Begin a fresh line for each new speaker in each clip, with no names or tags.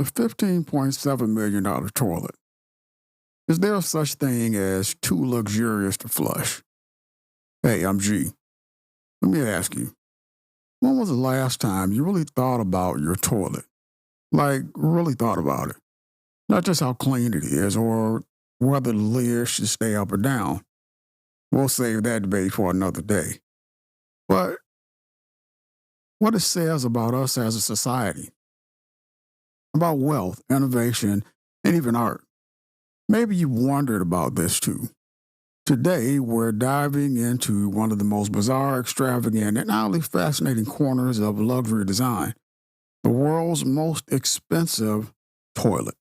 The $15.7 million toilet. Is there such thing as too luxurious to flush? Hey, I'm G. Let me ask you, when was the last time you really thought about your toilet? Like, really thought about it. Not just how clean it is or whether the lid should stay up or down. We'll save that debate for another day. But what it says about us as a society, about wealth, innovation, and even art. Maybe you wondered about this too. Today, we're diving into one of the most bizarre, extravagant, and oddly fascinating corners of luxury design, the world's most expensive toilet.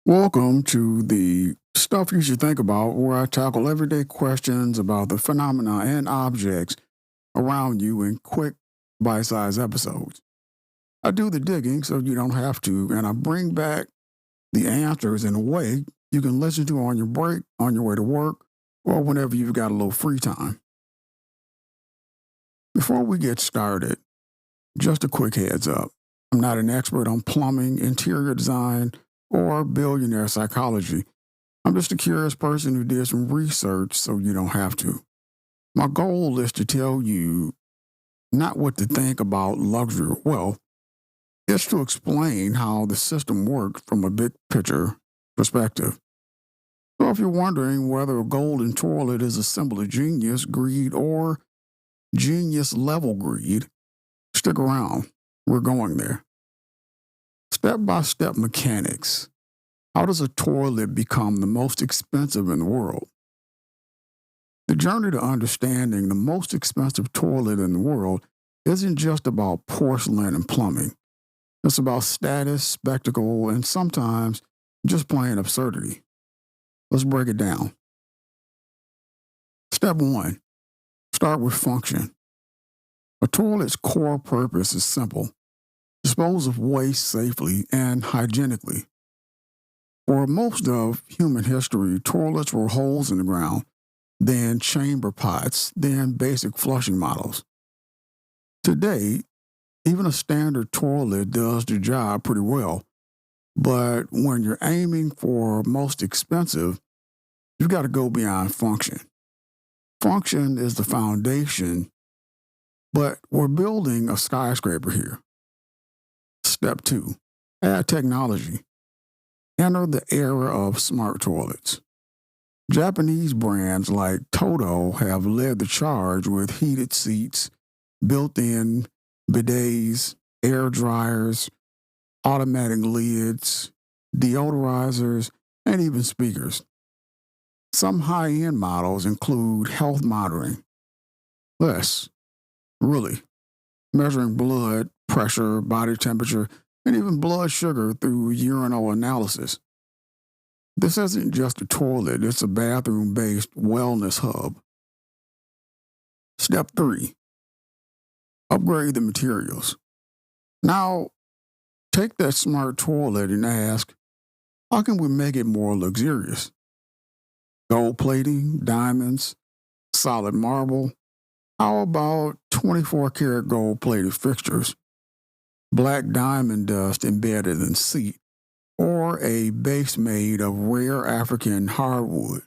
Welcome to the Stuff You Should Think About, where I tackle everyday questions about the phenomena and objects around you in quick, bite sized episodes. I do the digging so you don't have to, and I bring back the answers in a way you can listen to on your break, on your way to work, or whenever you've got a little free time. Before we get started, just a quick heads up. I'm not an expert on plumbing, interior design, or billionaire psychology. I'm just a curious person who did some research so you don't have to. My goal is to tell you not what to think about luxury or wealth, it's to explain how the system works from a big picture perspective. So if you're wondering whether a golden toilet is a symbol of genius, greed, or genius level greed, stick around. We're going there. Step by step mechanics. How does a toilet become the most expensive in the world? The journey to understanding the most expensive toilet in the world isn't just about porcelain and plumbing. It's about status, spectacle, and sometimes just plain absurdity. Let's break it down. Step one, start with function. A toilet's core purpose is simple: dispose of waste safely and hygienically. For most of human history, toilets were holes in the ground, then chamber pots, then basic flushing models. Today, even a standard toilet does the job pretty well, but when you're aiming for most expensive, you've got to go beyond function. Function is the foundation, but we're building a skyscraper here. Step two, add technology. Enter the era of smart toilets. Japanese brands like Toto have led the charge with heated seats, built-in bidets, air dryers, automatic lids, deodorizers, and even speakers. Some high-end models include health monitoring. Less, really, measuring blood pressure, body temperature, and even blood sugar through urinal analysis. This isn't just a toilet, it's a bathroom based wellness hub. Step three, upgrade the materials. Now, take that smart toilet and ask, how can we make it more luxurious? Gold plating, diamonds, solid marble. How about 24 karat gold plated fixtures? Black diamond dust embedded in seat, or a base made of rare African hardwood.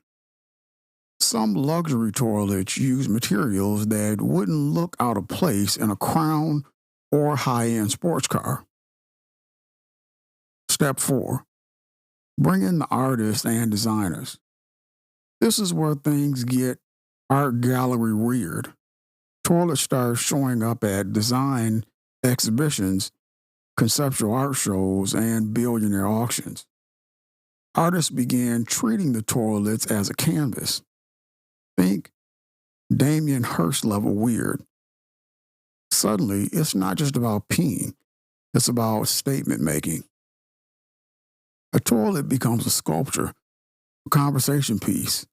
Some luxury toilets use materials that wouldn't look out of place in a crown or high-end sports car. Step four, bring in the artists and designers. This is where things get art gallery weird. Toilets start showing up at design exhibitions, conceptual art shows, and billionaire auctions. Artists began treating the toilets as a canvas. Think Damien Hirst level weird. Suddenly, it's not just about peeing, it's about statement making. A toilet becomes a sculpture, a conversation piece,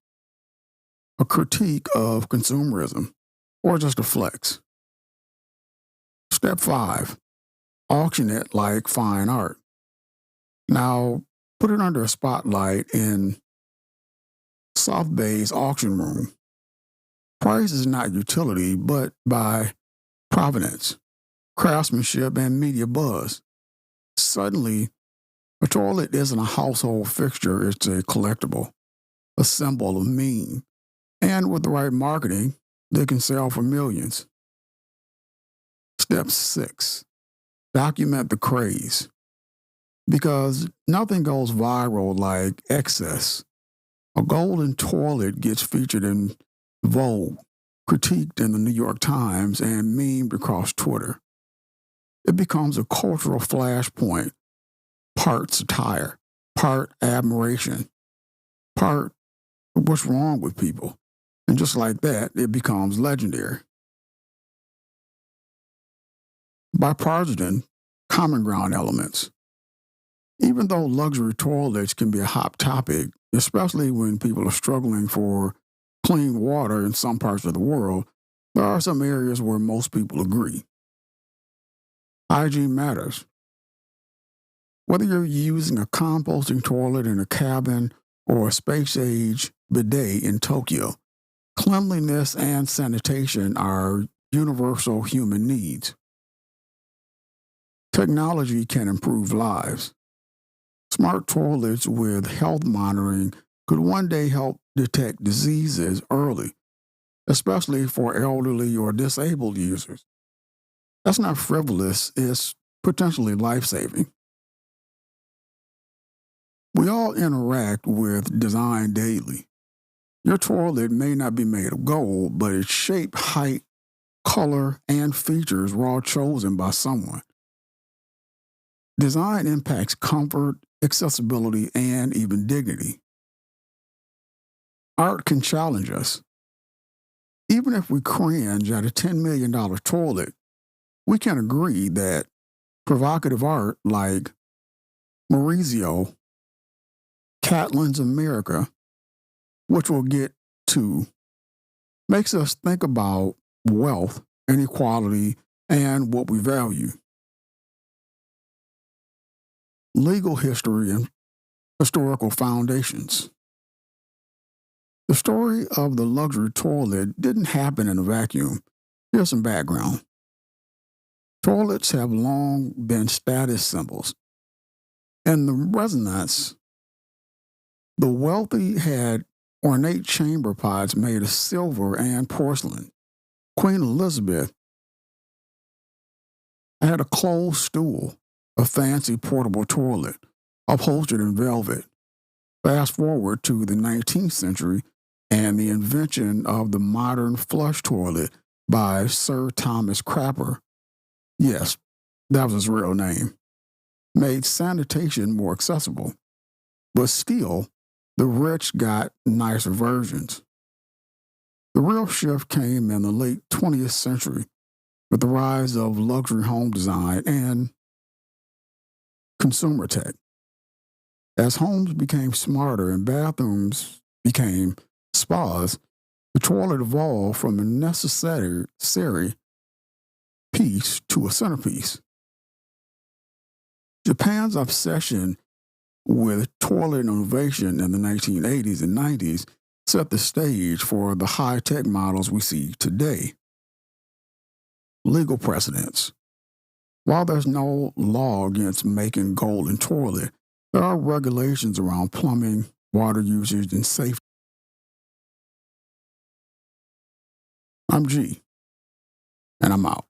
a critique of consumerism, or just a flex. Step five, auction it like fine art. Now, put it under a spotlight in South Bay's auction room. Price is not utility, but by provenance, craftsmanship, and media buzz. Suddenly, a toilet isn't a household fixture, it's a collectible, a symbol of meme. And with the right marketing, they can sell for millions. Step 6, document the craze. Because nothing goes viral like excess. A golden toilet gets featured in Vogue, critiqued in the New York Times, and memed across Twitter. It becomes a cultural flashpoint, part satire, part admiration, part what's wrong with people. And just like that, it becomes legendary. Bipartisan, common ground elements. Even though luxury toilets can be a hot topic, especially when people are struggling for clean water in some parts of the world, there are some areas where most people agree. Hygiene matters. Whether you're using a composting toilet in a cabin or a space-age bidet in Tokyo, cleanliness and sanitation are universal human needs. Technology can improve lives. Smart toilets with health monitoring could one day help detect diseases early, especially for elderly or disabled users. That's not frivolous, it's potentially life-saving. We all interact with design daily. Your toilet may not be made of gold, but its shape, height, color, and features were all chosen by someone. Design impacts comfort, accessibility, and even dignity. Art can challenge us. Even if we cringe at a $10 million toilet, we can agree that provocative art like Maurizio Catlin's America, which we'll get to, makes us think about wealth, inequality, and what we value. Legal history and historical foundations. The story of the luxury toilet didn't happen in a vacuum. Here's some background. Toilets have long been status symbols. In the Renaissance, the wealthy had ornate chamber pots made of silver and porcelain. Queen Elizabeth had a closed stool, a fancy portable toilet, upholstered in velvet. Fast forward to the 19th century and the invention of the modern flush toilet by Sir Thomas Crapper. Yes, that was his real name. Made sanitation more accessible. But still, the rich got nicer versions. The real shift came in the late 20th century with the rise of luxury home design and consumer tech. As homes became smarter and bathrooms became spas, the toilet evolved from a necessary piece to a centerpiece. Japan's obsession with toilet innovation in the 1980s and 90s set the stage for the high-tech models we see today. Legal precedents. While there's no law against making golden toilet, there are regulations around plumbing, water usage, and safety. I'm G, and I'm out.